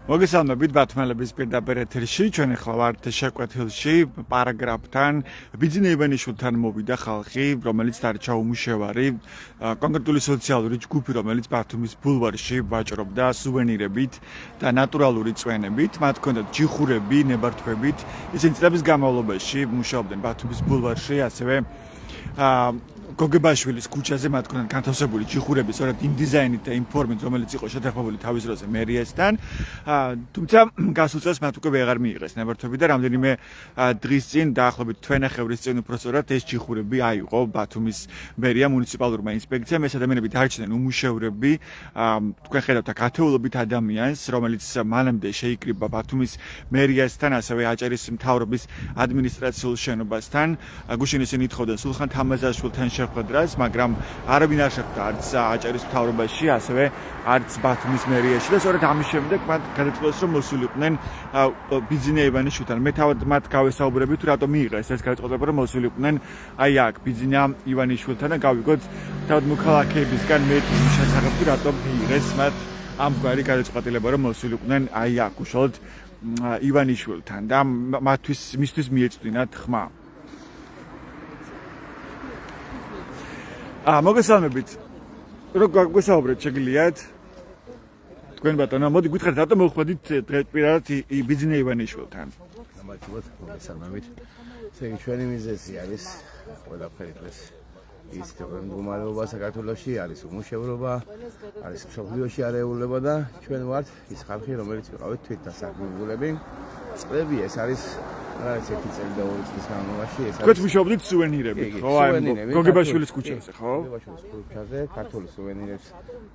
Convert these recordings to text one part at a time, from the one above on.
მოგესალმებით ბათუმელების პირდაპირ ეთერში, ჩვენ ახლა ვართ შეკვეთილში პარაგრაფთან. ბიძინა ივანიშვილთან მოვიდა ხალხი, რომელიც დარჩა უმუშევარი, კონკრეტული სოციალური ჯგუფი, რომელიც ბათუმის ბულვარში ვაჭრობდა სუვენირებით და ნატურალური წვენებით. მათ ჰქონდათ ჯიხურები, ნებართვებით. ისინი წლების განმავლობაში მუშაობდნენ ბათუმის ბულვარში, ასევე გოგებაშვილის ქუჩაზე მათ ჰქონდათ განთავსებული ჯიხურები, სწორედ იმ დიზაინით და იმ ფორმით, რომელიც იყო შეთანხმებული თავის დროზე მერიასთან. თუმცა გასულ წელს მათ უკვე ვეღარ მიიღეს ნებართვები და რამდენიმე დღის წინ დაახლოებით თვენახევრის წინ უბრალოდ ეს ჯიხურები აიღო ბათუმის მერია მუნიციპალურმა ინსპექციამ. ეს ადამიანები დარჩნენ უმუშევრები. თქვენ ხედავთ აქ ათეულობით ადამიანს, რომელიც მანამდე შეიკრიბა ბათუმის მერიასთან, ასევე აჭარის მთავრობის ადმინისტრაციულ შენობასთან. გუშინ ისინი ითხოვდნენ სულხან თამაზაშვილთან შეხვედრას, მაგრამ არავინ არ შეხვდა არც აჭარის მთავრობაში, ასევე არც ბათუმის მერიაში და სწორედ ამის შემდეგ მათ გადაწყვეტეს, რომ მოსულიყვნენ ბიძინა ივანიშვილთან. მე თავად მათ გავესაუბრებით, რატომ მიიღეს ეს გადაწყვეტილება, რომ მოსულიყვნენ აი აქ ბიძინა ივანიშვილთან და გავიგოთ თავად მოქალაქეებისგან მეტის შესახებ, რატომ მიიღეს მათ ამგვარი გადაწყვეტილება, რომ მოსულიყვნენ აი აქ უშუალოდ ივანიშვილთან და მისთვის მიეწვდინათ ხმა. მოგესალმებით. რო გვესაუბრეთ შეგიძლიათ? თქვენ ბატონო, მოდი გითხრათ, რატომ მოხვედით პირადად ბიძინა ივანიშვილთან? მოგესალმებით, მოგესალმებით. ესე იგი, ჩვენი მიზეზი არის ყველაფერი დღეს ის მდგომარეობა საქართველოში, არის უმუშევრობა, არის მსოფლიოში არეულობა და ჩვენ ვართ ის ხალხი, რომელიც ვიყავით თვითდასაქმებულები. წლები ეს არის რაც ერთი წელი და ორი წლის განმავლობაში ეს არის. თქვენ მუშაობდით სუვენირებით, ხო? აი გოგებაშვილის ქუჩაზე, ხო? გოგებაშვილის ქუჩაზე, ქართული სუვენირებს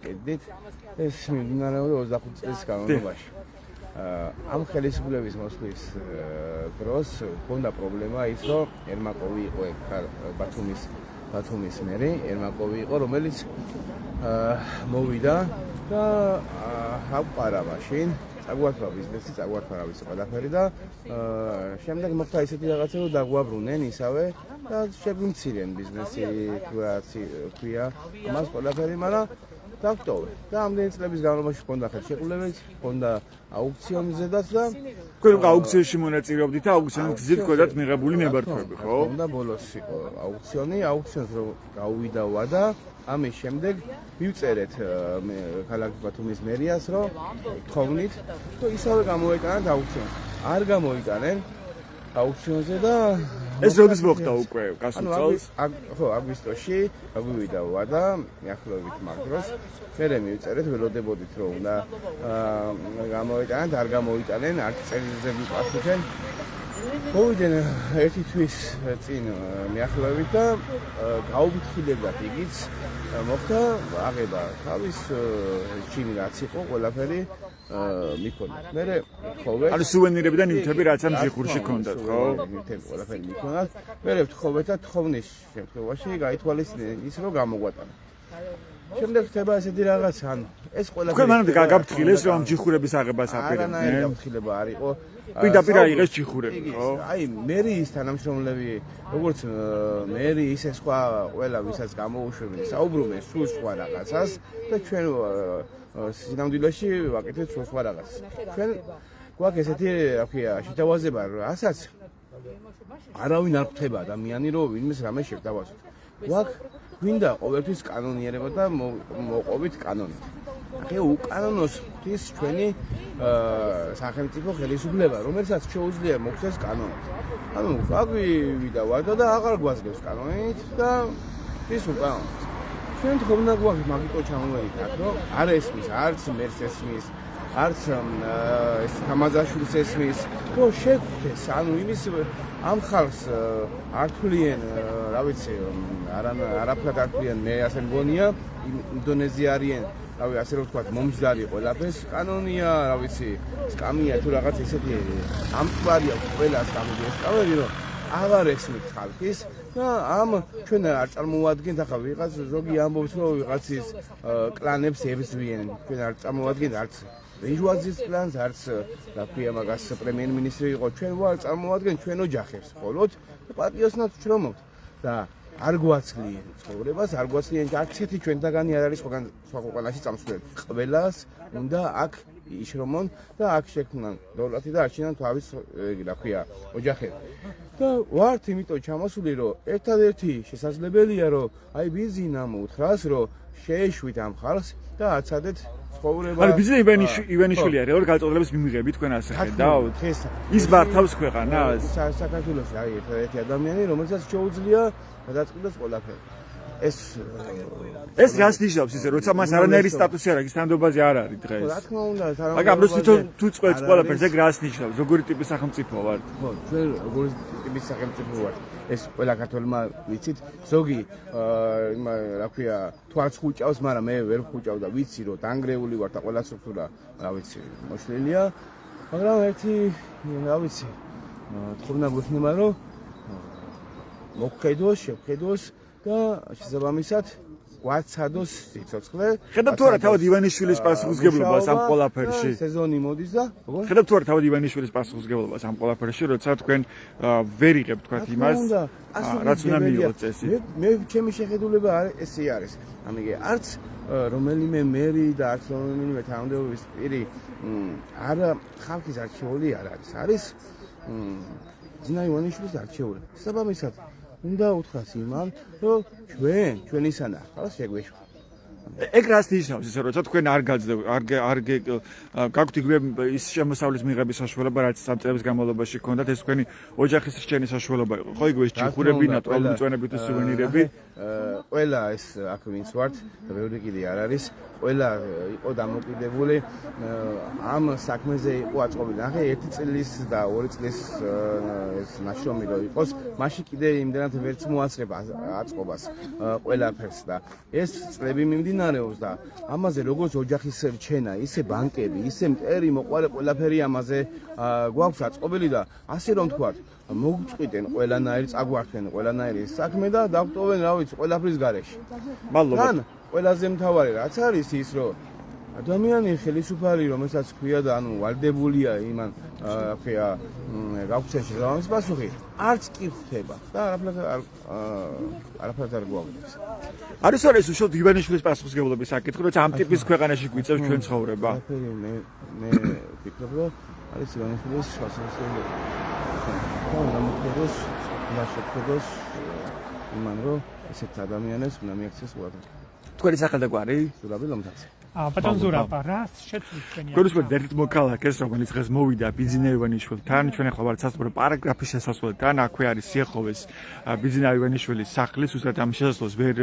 კეთდით. ეს მიმდინარეობდა 25 წლის განმავლობაში. ამ ხელისუფლების მოსვლის დროს ჰქონდა პრობლემა ის, რომ ერმაკოვი იყო ბათუმის მერი, ერმაკოვი იყო, რომელიც მოვიდა და აყარა მაშინ წაგვართვა ბიზნესი, წაგვართვა რა ვიცი ყველაფერი და შემდეგ მოხდა ისეთი რაღაცა, რომ დაგვაბრუნენ ისავე და შეგვიმცირენ ბიზნესი, ქვია, მას ყველაფერი, მაგრამ დავტოვე. და ამდენი წლების განმავლობაში ჰქონდა ხელშეკრულებაც, ჰქონდა აუქციონიზედაც და თქვენ აუქციაში მონაწილეობდით და აუქციონის გზით ჰქონდათ მიღებული ნებართვები, ხო? და ბოლოს იყო აუქციონს რომ გაუვიდა ვადა, ამის შემდეგ მივწერეთ ქალაქ ბათუმის მერიას, რომ თხოვნით, რომ ისავე გამოეკანათ აუქციონს. არ გამოიკანენ აუქციონზე და ეს როდის მოხდა უკვე გასულ წელს? ხო, აგვისტოში აგვივიდა ვადა, მიახლოებით მაგ დროს. მერე მივწერეთ, ველოდებოდით რომ უნდა გამოიტანათ, არ გამოიტანენ, არც წელზე მიპასუხენ. მოვიდნენ ერთი თვის წინ მიახლოებით და გაუფრთხილებდათ იგიც. მოხდა აღება თავის ჩინი რაც იყო ყველაფერი მიქონდა. მერე ვთხოვეთ. ანუ სუვენირებიდან ნივთები რაც ამ ჯიხურში ჰქონდათ, ხო? ნივთები ყველაფერი მიქონდათ. მერე ვთხოვეთ და თხოვნის შემთხვევაში გაითვალისწინეთ ის რომ გამოგვატანა. შემდეგ ხდება ესეთი რაღაც, ანუ ეს ყველაფერი თქვენ მანამდე გაგაფრთხილეს რომ ამ ჯიხურების აღებას აპირებდნენ? არანაირი გაფრთხილება არ იყო. პირდაპირ აიღეს ჯიხურები, ხო? აი, მერიის თანამშრომლები, როგორც მერი, ისე სხვა ყველა ვისაც გამოუშვებდნენ, საუბრობენ სულ სხვა რაღაცას და ჩვენ სინამდვილეში ვაკეთებთ სულ სხვა რაღაცას. ჩვენ გვაქვს ესეთი, რა ქვია, შეთავაზება, რასაც არავინ არ ხვდება ადამიანი, რომ ვინმეს რამე შევთავაზოთ. გვაქვს გვინდა ყოველთვის კანონიერება და მოყობით კანონით. ახლა უკანონოს ღვთის ჩვენი სახელმწიფო ხელისუფლება, რომელსაც შეუძლია მოხდეს კანონით. ანუ აგვივიდა ვადა და აღარ გვაძლევს კანონით და ის უკანონოს. ჩვენ თქმა გვაქვს მაგიტო ჩამოვიდეთ, რომ არ ესმის, არც მერს ესმის, არც ეს თამაზაშვილის ესმის, რომ შეგვდეს, ანუ იმის ამ ხალხს არ თვლიან, რა ვიცი, არაფრად არ თვლიან, მე ასე მგონია, ინდონეზია არიან, რავი, ასე რომ ვთქვათ, მომჯდარი ყველაფერს, კანონია, რა ვიცი, სკამია თუ რაღაც ისეთი ამტვარია ყველას გამოდიესწავები, რომ აღარ ესმით ხალხის და ამ ჩვენ არ წარმოვადგენთ, ახლა ვიღაც ზოგი ამბობს, რომ ვიღაცის კლანებს ებრძვიან, ჩვენ არ წარმოვადგენთ არც ბურჟუაზიის კლანს, არც რა ქვია მაგას პრემიერ-მინისტრი იყო, ჩვენ ვარ წარმოვადგენთ ჩვენ ოჯახებს, მხოლოდ პატიოსნად ვჩრომობთ და არ გვაცლიან ცხოვრებას, არ გვაცლიან არც ერთი ჩვენთაგანი არ არის სხვაგან სხვა ქვეყანაში წამსვლელი. ყველას უნდა აქ იშრომონ და აქ შექმნან დოლათი და არჩინან თავის რა ქვია ოჯახები. და ვართ იმიტომ ჩამოსული რომ ერთადერთი შესაძლებელია რომ აი ბიზნესმა უთხრას რომ შეეშვით ამ ხალხს და აცადეთ ცხოვრება. ანუ ბიზნესი ივანიშვილი არის ორი გადაწყვეტილების მიმიღები თქვენ ასე ხედავთ. ის მართავს ქვეყანას. საქართველოში არის ერთადერთი ადამიანი რომელსაც შეუძლია გადაწყვეტოს ყველაფერი. ეს რას ნიშნავს ისე როცა მას არანაირი სტატუსი არ აქვს თანამდებობაზე არ არის დღეს. რა თქმა უნდა, მაგრამ თუ წყვეტს ყველაფერს ეგ რას ნიშნავს? როგორი ტიპის სახელმწიფო ვარ? ხო, ჩვენ როგორი ტიპის სახელმწიფო ვარ? ეს ყველა ქართველმა ვიცით, ზოგი რა ქვია, თუ არც ხუჭავს, მაგრამ მე ვერ ხუჭავ და ვიცი რომ დანგრეული ვარ და ყველა სტრუქტურა, რა ვიცი, მოშლილია. მაგრამ ერთი, რა ვიცი, თქმა გვექნება რომ მოგხედოს, შევხედოს და შესაბამისად გვაცადოს სიცოცხლე. ხედავთ თუ არა თავად ივანიშვილის პასუხისგებლობას ამ ყველაფერში? სეზონი მოდის და ხედავთ თუ არა თავად ივანიშვილის პასუხისგებლობას ამ ყველაფერში, როცა თქვენ ვერ იღებთ თქვათ იმას, რაც უნდა მიიღოთ წესი. მე ჩემი შეხედულება ესე არის. ამიგე არც რომელიმე მერი და არც რომელიმე თანამდებობის პირი არა ხალხის არჩეული არ არის. არის ძინა ივანიშვილის არჩეული. შესაბამისად უნდა უთხრას იმან, რომ ჩვენისანა ხალხს შეგვეშვა. ეგ რას ნიშნავს ისე როცა თქვენ არ გაგვთ იგივე ის შემოსავლის მიღების საშუალება რაც 3 წლების განმავლობაში გქონდათ ეს თქვენი ოჯახის რჩენის საშუალება იყო ხო იგივე ჭიხურები ნატურალური მწვანეები და სუვენირები ყველა ეს აქ ვინც ვართ და ბევრი კიდე არ არის ყველა იყო დამოკიდებული ამ საქმეზე იყო აწყობილი ნახე 1 წლის და 2 წლის ეს ნაშრომი რო იყოს მაშინ კიდე იმდენად ვერც მოასწრება აწყობას ყველაფერს და ეს წლები მიმდინარეობს და ამაზე როგორც ოჯახის რჩენა, ისე ბანკები, ისე მტერი მოყარე ყველაფერი ამაზე გვაქვს აწყობილი და ასე რომ თქვათ, მოგწყვიტენ ყველანაირი წაგვართენ ყველანაირი საქმე და დავტოვენ რა ვიცი ყველაფრის გარეშე. მადლობა. თან ყველაზე მთავარი რაც არის ის რომ ადამიანი ხელისუფალი რომელსაც ქვია და ანუ ვალდებულია იმან ქვია გაგვცეში ზამის პასუხი არც კი ხდება და არაფერად არ გვაქვს. არის რა ეს უშუალოდ ივანიშვილის პასუხისმგებლობის საკითხი, როცა ამ ტიპის ქვეყანაში გვიწევს ჩვენ ცხოვრება? მე ვფიქრობ, რომ არის ივანიშვილის პასუხისმგებლობა. და ნამოქმედოს, ნაშეკრებას იმან რომ ესეთ ადამიანებს უნდა მიაქცეს ყველაფერი. თქვენი სახელი და გვარი? ზურაბი ლომთაძე. ბატონ ზურაბა, რას შეცვლით თქვენი? გულისხმობთ ერთ მოქალაქეს, რომელიც დღეს მოვიდა ბიძინა ივანიშვილთან, ჩვენ ახლა ვართ სასტუმრო პარაგრაფის შესასვლელთან, აქვე არის სიახლოვეს ბიძინა ივანიშვილის სახლი, უბრალოდ ამ შესასვლელს ვერ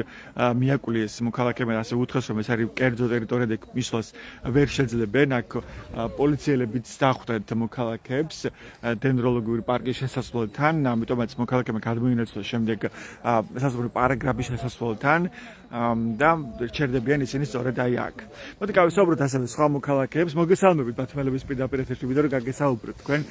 მიაკულიეს მოქალაქემ, ასე უთხრეს, რომ ეს არის კერძო ტერიტორია და მისვლას ვერ შეძლებენ, აქ პოლიციელებიც დახვდათ მოქალაქეებს დენდროლოგიური პარკის შესასვლელთან, ამიტომაც მოქალაქემ გადმოინაცვლა შემდეგ სასტუმრო პარაგრაფის შესასვლელთან და ჩერდებიან ისინი სწორედ აი აქ. მოდი გავისაუბროთ ასევე სხვა მოქალაქეებს. მოგესალმებით ბათუმელების პირდაპირ ეთერში ვიდეო რომ გაგესაუბროთ თქვენ.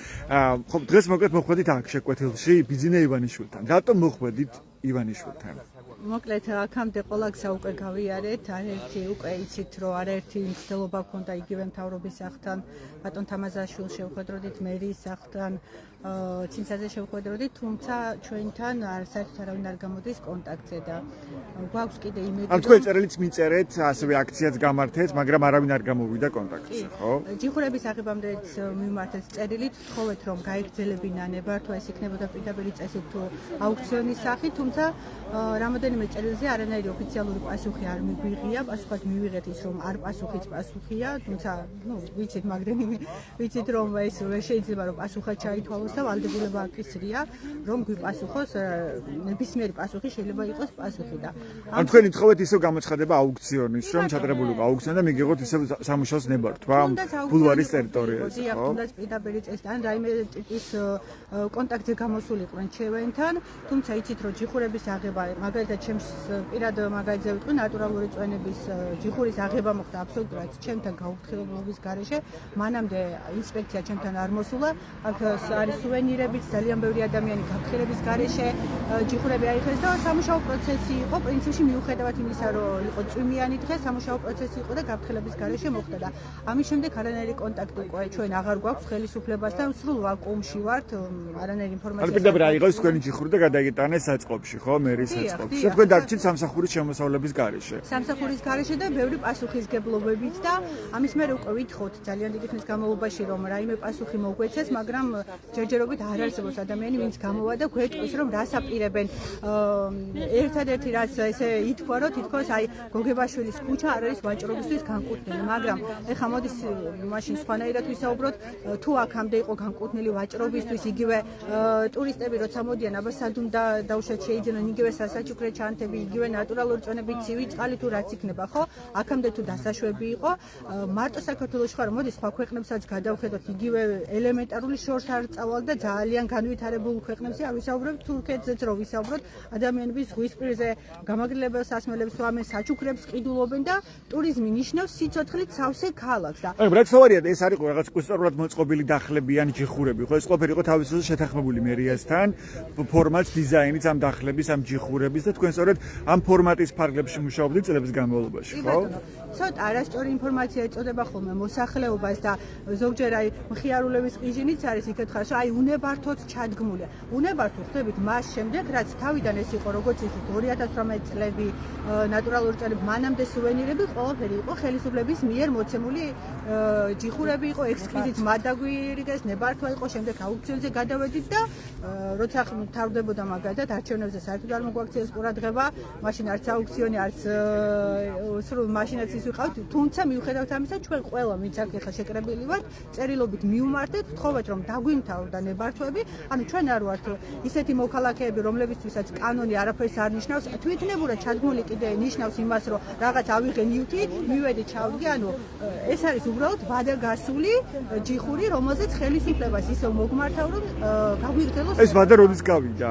ხო დღეს მოკლედ მოხვედით აქ შეკვეთილში ბიძინა ივანიშვილთან. რატომ მოხვედით ივანიშვილთან? მოკლედ აქამდე ყველგსა უკვე გავიარეთ, არაერთი უკვე იცით რომ არაერთი მცდელობა ჰქონდა იგივე მთავრობის სახთან, ბატონ თამაზაშვილს შევხვედროდით მერიის სახთან, ცინცაძე შევხვედროდით, თუმცა ჩვენთან საერთოდ არავინ არ გამოდის კონტაქტზე და გვაქვს კიდე იმედი. ან თქვენ წერილიც მიწერეთ, ასევე აქციაც გამართეთ, მაგრამ არავინ არ გამოვიდა კონტაქტზე, ხო? ჯიხურების აღებამდეც მიმართეთ წერილით, თხოვეთ რომ გაიგრძელებინა ნებართვა, ეს იქნებოდა პირდაპირი წესით თუ აუქციონის სახით, თუმცა რამოდენიმე წერილზე არანაირი ოფიციალური პასუხი არ მიგვიღია, პასუხად მივიღეთ ის რომ არ პასუხიც პასუხია, თუმცა ვიცით, მაგრამ ვიცით რომ ეს ვერ შეიძლება რომ პასუხად ჩაითვალოს და ვალდებულება აკისრია, რომ გვიპასუხოს ნებისმიერი პასუხი შეიძლება იყოს პასუხი და ან თქვენ ითხოვეთ ისევ გამოცხადება აუქციონის, რომ ჩატარებული აუქციონი და მიგიღოთ ისევ სამუშაოს ნებართვა ბულვარის ტერიტორიაზე, ხო? თუნდაც პირდაპირი წესთან რაიმე ტიპის კონტაქტზე გამოსულიყვნენ ჩვენთან, თუმცა იცით რომ ჯიხურების აღება მაგალითად ჩემს პირად მაგალითზე ვიტყვი ნატურალური წვენების ჯიხურის აღება მოხდა აბსოლუტურად ჩემთან გაუფრთხილებლობის გარეშე, მანამდე ინსპექცია ჩემთან არ მოსულა, აქ არის სუვენირებით ძალიან ბევრი ადამიანი გაფრთხილების გარეშე ჯიხურები აიხეს და სამუშაო პროცესი იყო პრინციპში მიუხედავად იმისა, რომ იყო წვიმიანი დღე, სამუშაო პროცესი იყო და გაფრთხილების გარეშე მოხდა და ამის შემდეგ არანაირი კონტაქტი უკვე ჩვენ აღარ გვაქვს ხელისუფლებასთან, სრულ ვაკუუმში ვართ, არანაირი ინფორმაცია. პირდაპირ აიღეს თქვენი ჯიხური და გადაიგიტანეს საწყობში, ხო, მერის საწყობში. თქვენ დარჩით სამსახურის შემოსავლების გარეშე. სამსახურის გარეშე და ბევრი პასუხისგებლობებით და ამის მერე უკვე ვითხოვთ ძალიან დიდი ხნის განმავლობაში რომ რაიმე პასუხი მოგვეცეს, მაგრამ ჯერჯერობით არ არსებობს ადამიანი, ვინც გამოვა და გვეტყვის რომ რას აპირებენ. ერთადერთი რაც ესე ითქვა, რომ თითქოს აი გოგებაშვილის ქუჩა არ არის ვაჭრობისთვის განკუთვნილი, მაგრამ ეხლა მოდის მაშინ სხვანაირად ვისაუბროთ, თუ აქამდე იყო განკუთვნილი ვაჭრობისთვის, იგივე ტურისტები როცა მოდიან აბასადუმ და დაუშვათ შეიძენონ იგივე სასაჩუქრე ჩანთები, იგივე ნატურალური წონები, ცივი წყალი თუ რაც იქნება, ხო? აქამდე თუ დასაშვები იყო, მარტო საქართველოში ხარ, მოდი სხვა ქვეყნებსაც გადავხედოთ, იგივე ელემენტარული შორს არ წავალ და ძალიან განვითარებულ ქვეყნებში არ ვისაუბრებთ, თურქეთზეც რო ვისაუბროთ, ადამიანები ზღვისპირზე გამაგრილებელს ასმელებს ვამენ, საჩუქრებს ყიდულობენ და ტურიზმი ნიშნავს სიცოცხლით სავსე ქალაქს და აი, რაც თავარია, ეს არის რაღაც კულტურულად მოწყობილი დახლებიანი ჯიხურები, ხო? ეს ყველაფერი იყო თავისთავად შეთანხმებული მერიასთან, ფორმატ, დიზაინიც ამ დახლების, ამ ჯიხურების და თქვენ სწორედ ამ ფორმატის ფარგლებში მუშაობდით წლების განმავლობაში, ხო? ცოტა არასწორი ინფორმაცია ეწოდება ხოლმე მოსახლეობას და ზოგჯერ აი მხიარულების ყიჟინიც არის იქეთ ხარ, აი უნებართოდ ჩადგმულია. უნებართო ხდებით მას შემდეგ, რაც თავიდან ეს იყო, როგორც ისეთ 2018 წლები, ნატურალური წლები, მანამდე სუვენირები, ყველაფერი იყო ხელისუფლების მიერ მოცემული ჯიხურები იყო, ექსკიზით მადაგვირიგეს, ნებართვა იყო, შემდეგ აუქციონზე გადავედით და როცა მთავრდებოდა მაგალითად არჩევნებზე საერთოდ არ მოგვაქციეს ყურადღება, მაშინ არც აუქციონი, არც სრულ მაშინაც ის ვიყავთ, თუმცა მიუხედავად ამისა, ჩვენ ყველა ვინც აქ ახლა შეკრებილი ვართ, წერილობით მივმართეთ, ვთხოვეთ რომ დაგვიმთავრდა ნებართვები, ანუ ჩვენ არ ვართ ისეთი მოქალაქეები, რომლებისთვისაც კანონი არაფერს არ ნიშნავს, თვითნებურად ჩადგმული კიდე ნიშნავს იმას, რომ რაღაც ავიღე ნივთი, მივედი ჩავდგე, ანუ ეს არის უბრალოდ ვადაგასული ჯიხური, რომელზეც ხელისუფლებას ისევ მოგმართავ, რომ გაგვიგრძელოს. ეს ვადა როდის გავიდა?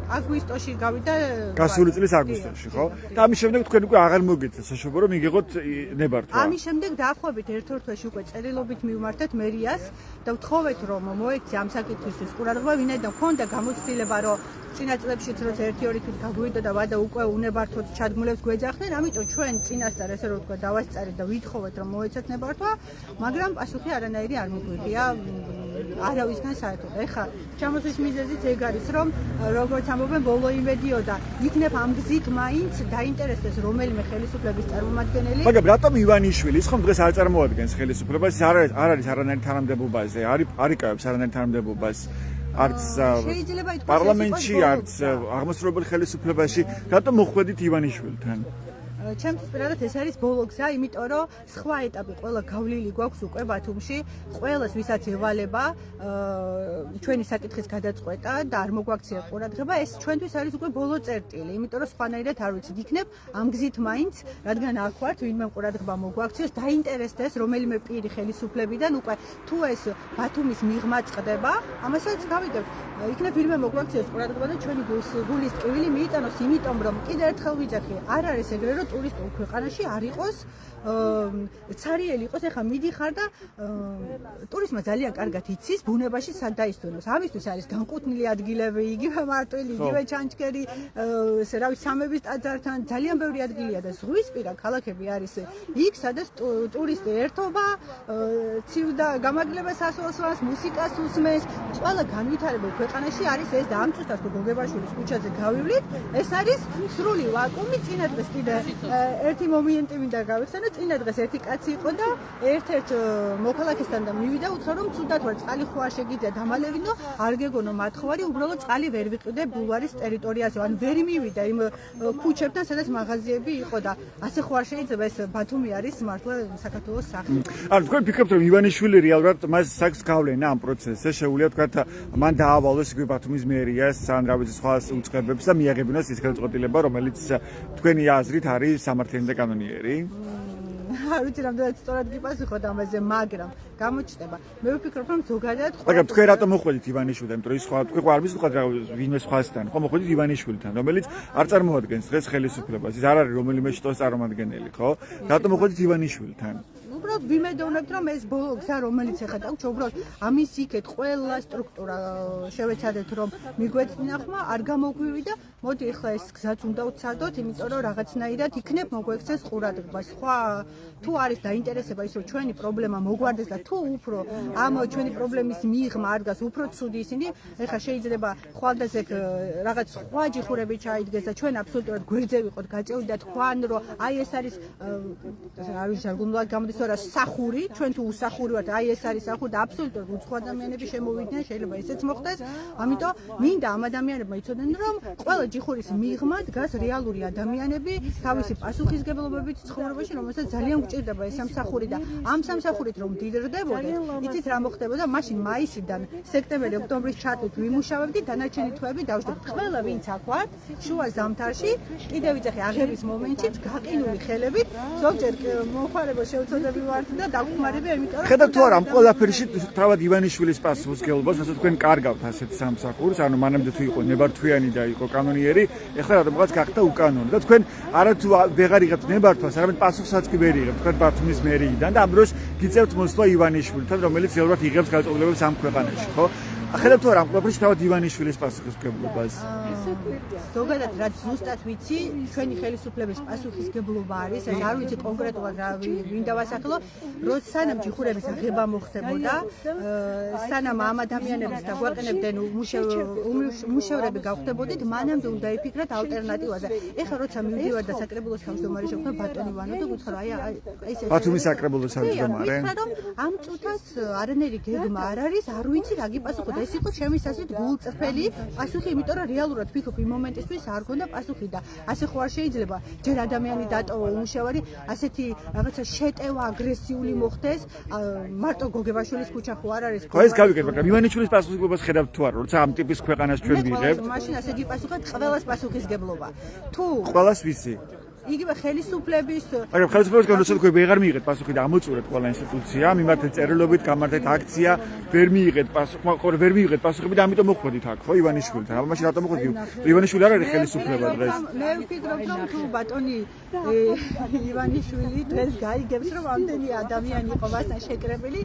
აგვისტოში გავიდა გასული წლის აგვისტოში, ხო? და ამის შემდეგ თქვენ უკვე აღარ მოგეცეთ საშუალება რომ იგიღოთ ნებართვა. ამის შემდეგ დაახლოებით ერთ-ერთ თვეში უკვე წერილობით მივმართეთ მერიას და ვთხოვეთ რომ მოექცე ამ საკითხისთვის ყურადღება, ვინაიდან მქონდა გამოცდილება რომ წინა წლებშიც როცა 1-2 თვით გაგვიდა და ვადა უკვე უნებართოდ ჩადგმულებს გვეძახდნენ, ამიტომ ჩვენ წინასწარ ესე რომ ვთქვა დავასწარეთ და ვითხოვეთ რომ მოეცეთ ნებართვა, მაგრამ პასუხი არანაირი არ მიგვიღია არავისგან საერთოდ. ეხლა ჩამოსვლის მიზეზიც ეგ არის, რომ როგორც ამბობენ, ბოლო იმედიოდა, იქნებ ამ გზით მაინც დაინტერესდეს რომელიმე ხელისუფლების წარმომადგენელი. მაგრამ რატომ ივანიშვილი ის ხომ დღეს არ წარმოადგენს ხელისუფლებას, ის არ არის არანაირი თანამდებობაზე, არ იკავებს არანაირი თანამდებობას. არც პარლამენტში, არც აღმასრულებელ ხელისუფლებაში, რატომ მოხვედით ივანიშვილთან? ჩემთვის პირადად ეს არის ბოლო გზა, იმიტომ რომ სხვა ეტაპი ყველა გავლილი გვაქვს უკვე ბათუმში, ყველას ვისაც ევალება ჩვენი საკითხის გადაწყვეტა და არ მოგვაქცია ყურადღება, ეს ჩვენთვის არის უკვე ბოლო წერტილი, იმიტომ რომ სხვანაირად არ ვიცით, იქნებ ამ გზით მაინც, რადგან აქ ვართ, ვინმე ყურადღება მოგვაქციოს, დაინტერესდეს რომელიმე პირი ხელისუფლებიდან, უკვე თუ ეს ბათუმის მიღმა წყდება, ამასაც გავიგებთ. იქნებ ვინმე მოგვაქციოს ყურადღება და ჩვენი გულის ტკივილი მიიტანოს, იმიტომ რომ კიდევ ერთხელ ვიძახი, არ არის ეგრე რომ ტურისტულ ქვეყანაში არ იყოს ცარიელი იყოს, ეხლა მიდიხარ და ტურიზმა ძალიან კარგად იცის ბუნებაში სად დაისვენოს. ამისთვის არის განკუთვნილი ადგილები, იგივე მარტვილი, იგივე ჩანჩქერი, ესე რა ვიცი, სამების ტაძართან, ძალიან ბევრი ადგილია და ზღვისპირა ქალაქები არის იქ, სადაც ტურისტი ერთობა, ცივ და გამაგრებას ასვას, მუსიკას უსმენს, ყველა განვითარებულ ქვეყანაში არის ეს და ამ წუთას თუ გოგებაშვილის ქუჩაზე გავივლით, ეს არის სრული ვაკუუმი. წინა დღეს კიდე ერთი მომენტი მინდა გავიხსენო, წინა დღეს ერთი კაცი იყო და ერთ-ერთ მოქალაქესთან და მივიდა, უთხრა რომ ცუდად ვარ, წყალი ხო არ შეგიძლია დამალევინო, არ გეგონო მათხოვარი, უბრალოდ წყალი ვერ ვიყიდე ბულვარის ტერიტორიაზე, ანუ ვერ მივიდა იმ ქუჩებთან, სადაც მაღაზიები იყო და ასე ხო არ შეიძლება, ეს ბათუმი არის მართლა საქართველოს სახე. ანუ თქვენ ფიქრობთ რომ ივანიშვილი რეალურად მას საქმეს გავლენა ამ პროცესზე, შეუძლია თქვათ მან დაავალოს იგივე ბათუმის მერიას, ან რა ვიცი სხვა უწყებებს და მიაღებინოს ის ხელწყვეტილება, რომელიც თქვენი აზრით არის სამართლიანი და კანონიერი? არ ვიცი რამდენად სწორად გიპასუხოთ ამაზე, მაგრამ გამოჩნდება. მე ვფიქრობ, რომ ზოგადად მაგრამ თქვენ რატომ მოხვედით ივანიშვილთან, იმიტომ რომ ის სხვა თქვენ არ მისვლა ვინმე სხვასთან, ხო მოხვედით ივანიშვილთან, რომელიც არ წარმოადგენს დღეს ხელისუფლებას, ის არ არის რომელიმე შტოს წარმომადგენელი, ხო? რატომ მოხვედით ივანიშვილთან? უბრალოდ ვიმედოვნებთ რომ ეს ბოლო გზა რომელიც ეხლა დაგვჭირ უბრალოდ ამის იქეთ ყველა სტრუქტურა შევეცადეთ რომ მიგვეწინა ხმა არ გამოგვივიდა მოდი ეხლა ეს გზაც უნდა ვცადოთ იმიტომ რომ რაღაცნაირად იქნებ მოგვექცეს ყურადღება სხვა თუ არის დაინტერესება ის რომ ჩვენი პრობლემა მოგვარდეს და თუ უფრო ამ ჩვენი პრობლემის მიღმა არ დგას უფრო ცუდი ისინი ეხლა შეიძლება ხვალდაზე რაღაც სხვა ჯიხურები ჩაიდგეს და ჩვენ აბსოლუტურად გვერდზე ვიყოთ გაწეული და თქვან რომ აი ეს არის არ ვიცი ჟარგონულად გამოდის რა სახური ჩვენ თუ უსახური ვართ აი ეს არის სახური და აბსოლუტურად უცხო ადამიანები შემოვიდნენ შეიძლება ესეც მოხდეს ამიტომ მინდა ამ ადამიანებმა იცოდნენ რომ ყველა ჯიხურის მიღმა დგას რეალური ადამიანები თავისი პასუხისგებლობებით ცხოვრებაში რომელსაც ძალიან გჭირდება ეს სამსახური და ამ სამსახურით რომ დიდრდებოდეთ იცით რა მოხდებოდა მაშინ მაისიდან სექტემბერი ოქტომბრის ჩათვლით ვიმუშავებდით დანარჩენი თვეები დავждებთ ყველა ვინც აქ ვართ შუა ზამთარში კიდევ ვიძახი აღების მომენტშიც გაყინული ხელებით ზოგჯერ მოხარებო შევწოდები ვართ და დაგხმარები იმიტომ რომ ხედავთ თუ არა ამ ყველაფერში თავად ივანიშვილის პასუხისგებლობას რასაც თქვენ კარგავთ ასეთ სამსახურს ანუ მანამდე თუ იყო ნებართვიანი და იყო კანონიერი ეხლა რადგანაც გახდა უკანონო და თქვენ არა თუ ვეღარ იღებთ ნებართვას არამედ პასუხსაც კი ვერ იღებთ თქვენ ბათუმის მერიიდან და ამ დროს გიწევთ მოსვლა ივანიშვილთან რომელიც რეალურად იღებს გადაწყვეტილებებს ამ ქვეყანაში ხო ხედავთ თუ არა ამ ყველაფერში თავად ივანიშვილის პასუხისგებლობას ზოგადად რაც ზუსტად ვიცი ჩვენი ხელისუფლების პასუხისგებლობა არის ეს არ ვიცი კონკრეტულად რა ვინ დავასახელო როცა სანამ ჯიხურების აღება მოხდებოდა სანამ ამ ადამიანებს დაგვაყენებდნენ მუშავრები გავხდებოდით მანამდე უნდა იფიქროთ ალტერნატივაზე ეხლა როცა მივდივარ და საკრებულოს თავმჯდომარე შეხვდა ბატონი ვანო და გითხრა აი ეს ბათუმის საკრებულოს თავმჯდომარე რომ ამ წუთას არანაირი გეგმა არ არის არ ვიცი რა გიპასუხოთ ეს იყო ჩემი სასით გულწრფელი პასუხი იმიტომ რომ რეალურად ვფიქრობ იმ მომენტისთვის არ გქონდა პასუხი და ასე ხო არ შეიძლება ჯერ ადამიანი დატოვა უმუშავარი ასეთი რაღაცა შეტევა აგრესიული მოხდეს მარტო გოგებაშვილის ქუჩა ხო არ არის ხო ეს გავიგეთ მაგრამ ივანიშვილის პასუხისგებლობას ხედავთ თუ არა როცა ამ ტიპის ქვეყანას ჩვენ ვიღებთ მაშინ ასე გიპასუხეთ ყველას პასუხისგებლობა თუ ყველას ვიცი იგივე ხელისუფლების მაგრამ ხელისუფლების განმავლობაში თქვენ ვეღარ მიიღეთ პასუხი და ამოწურეთ ყველა ინსტიტუცია მიმართეთ წერილობით გამართეთ აქცია ვერ მიიღეთ პასუხი ვერ მიიღეთ პასუხები და ამიტომ მოხვედით აქ ხო ივანიშვილთან აბა მაშინ რატომ მოხვედით ივანიშვილი არ არის ხელისუფლება დღეს მე ვფიქრობ რომ თუ ბატონი ივანიშვილი დღეს გაიგებს რომ ამდენი ადამიანი იყო მასთან შეკრებილი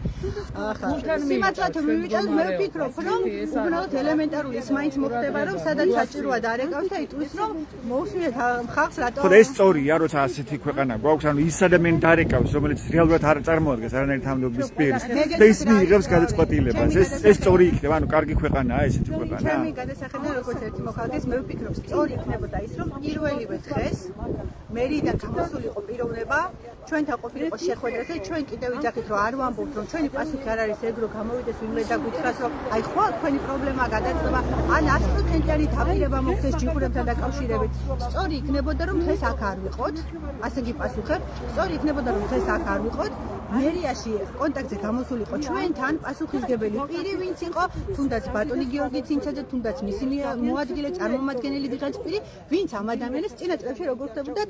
ახლა სიმართლედ მივიტანთ მე ვფიქრობ რომ უბრალოდ ელემენტარული ის მაინც მოხდება რომ სადაც საჭიროა დარეკავს და იტყვის რომ მოусმინეთ ხალხს რატო ხო ეს სწორია როცა ასეთი ქვეყანა გვაქვს ანუ ის ადამიანი დარეკავს რომელიც რეალურად არ წარმოადგენს არანაირ თანამდებობის პირს და ის მიიღებს გადაწყვეტილებას ეს სწორი იქნება ანუ კარგი ქვეყანაა ესეთი ქვეყანა ჩემი გადასახედა როგორც ერთი მოქალაქეს მე ვფიქრობ სწორი იქნებოდა ის რომ პირველივე დღეს მერიდან გამოსულიყო პიროვნება ჩვენთან ყოფილიყო შეხვედრაზე ჩვენ კიდევ ვიძახით რომ არ ვამბობთ რომ ჩვენი პასუხი არ არის ეგ რომ გამოვიდეს ვინმე და გითხრას რომ აი ხო თქვენი პრობლემა გადაწყვეტა ან 100%-იანი დაპირება მოხდეს ჯიხურებთან დაკავშირებით სწორი იქნებოდა რომ დღეს აქ არ ვიყოთ ასე გიპასუხებ სწორი იქნებოდა რომ დღეს აქ არ ვიყოთ მერიაში კონტაქტზე გამოსულიყო ჩვენთან პასუხისგებელი პირი ვინც იყო თუნდაც ბატონი გიორგი ცინცაძე თუნდაც მისი მოადგილე წარმომადგენელი ვიღაც პირი ვინც ამ ადამიანებს წინა წლებში როგორ ხდებოდა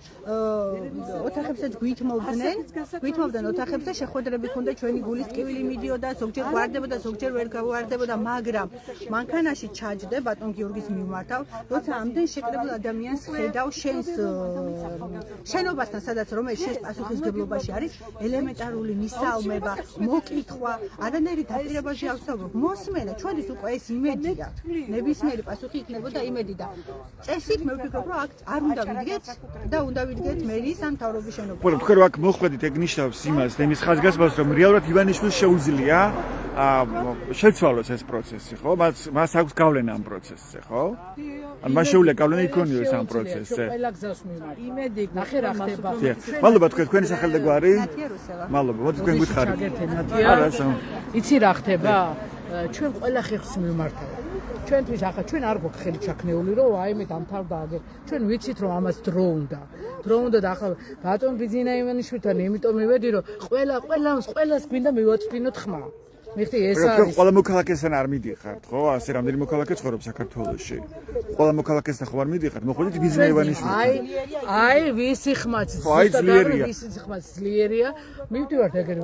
ოთახებსაც გვითმობდნენ ოთახებს და შეხვედრები ჰქონდა ჩვენი გულის ტკივილი მიდიოდა ზოგჯერ გვარდებოდა ზოგჯერ ვერ გავარდებოდა მაგრამ მანქანაში ჩაჯდე ბატონ გიორგის მიმართავ როცა ამდენ შეკრებულ ადამიანს ხედავ შენს შენობასთან სადაც რომელიც შენს პასუხისგებლობაში არის ელემენტარული მისალმება მოკითხვა არანაირი დაპირებაში არ ვსაუბრობ მოსმენა ჩვენთვის უკვე ეს იმედია ნებისმიერი პასუხი იქნებოდა იმედი და წესით მე ვფიქრობ რომ აქ არ უნდა ვიდგეთ და უნდა ვიდგეთ მერის ან მთავრობის შენობა ხო თქვენ აქ მოხვედით ეგ ნიშნავს იმას იმის ხაზგასმას რომ რეალურად ივანიშვილს შეუძლია შეცვალოს ეს პროცესი ხო მას აქვს გავლენა ამ პროცესზე ხო ან მას შეუძლია გავლენა იქონიოს ამ პროცესზე ყველა გზას მიმართ იმედი ნახე რა ხდება მადლობა თქვენი სახელი და გვარი მადლობა მოდი თქვენ გითხარით არა იცი რა ხდება ჩვენ ყველა ხერხს მიმართავ ჩვენთვის ახლა ჩვენ არ გვაქვს ხელი ჩაქნეული რომ აი მე დამთავრდა აგერ ჩვენ ვიცით რომ ამას დრო უნდა და ახლა ბატონ ბიძინა ივანიშვილთან იმიტომ მივედი რომ ყველას გვინდა მივაწვინოთ ხმა მიხდი ეს არის ყველა მოქალაქესთან არ მიდიხართ ხო ასე რამდენი მოქალაქე ცხოვრობს საქართველოში ყველა მოქალაქესთან ხო არ მიდიხართ მოხდით ბიძინა ივანიშვილთან აი ვისი ხმაც ძლიერია მივდივართ ეგერ